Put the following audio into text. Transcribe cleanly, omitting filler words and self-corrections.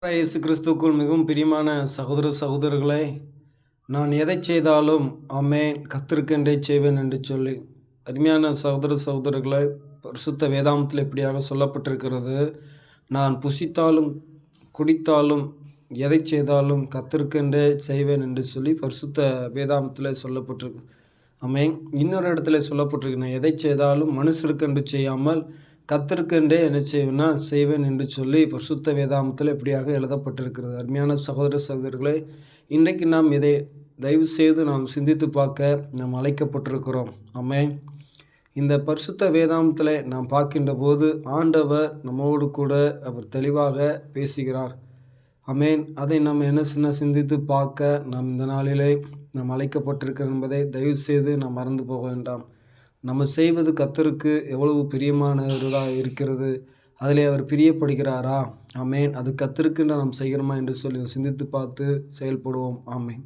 இயேசு கிறிஸ்துக்குள் மிகவும் பிரியமான சகோதர சகோதரர்களே, நான் எதை செய்தாலும் ஆமென் கர்த்தருக்கென்றே செய்வேன் என்று சொல்லி, அருமையான சகோதர சகோதரர்களே, பரிசுத்த வேதாகமத்தில் இப்படியாக சொல்லப்பட்டிருக்கிறது. நான் புசித்தாலும் குடித்தாலும் எதை செய்தாலும் கர்த்தருக்கென்றே செய்வேன் என்று சொல்லி பரிசுத்த வேதாகமத்தில் சொல்லப்பட்டிருக்கு. ஆமென். இன்னொரு இடத்துல சொல்லப்பட்டிருக்கு, நான் எதை செய்தாலும் மனுஷருக்கென்று செய்யாமல் கர்த்தருக்கென்றே என்ன செய்வேன்னா செய்வேன் என்று சொல்லி பரிசுத்த வேதாகமத்தில் இப்படியாக எழுதப்பட்டிருக்கிறது. அருமையான சகோதர சகோதரர்களே, இன்றைக்கு நாம் இதை தயவு செய்து நாம் சிந்தித்து பார்க்க நாம் அழைக்கப்பட்டிருக்கிறோம். ஆமென். இந்த பரிசுத்த வேதாகமத்தில் நாம் பார்க்கின்ற போது ஆண்டவர் நம்மோடு கூட அவர் தெளிவாக பேசுகிறார். ஆமென். அதை நாம் என்ன சிந்தித்து பார்க்க நாம் இந்த நாளிலே நாம் அழைக்கப்பட்டிருக்கிறோம் என்பதை தயவு செய்து நாம் மறந்து போக வேண்டாம். நம்ம செய்வது கர்த்தருக்கு எவ்வளவு பிரியமானதாக இருக்கிறது, அதிலே அவர் பிரியப்படுகிறாரா? ஆமென். அது கர்த்தருக்குன்னு நாம் செய்கிறோமா என்று சொல்லி சிந்தித்து பார்த்து செயல்படுவோம். ஆமென்.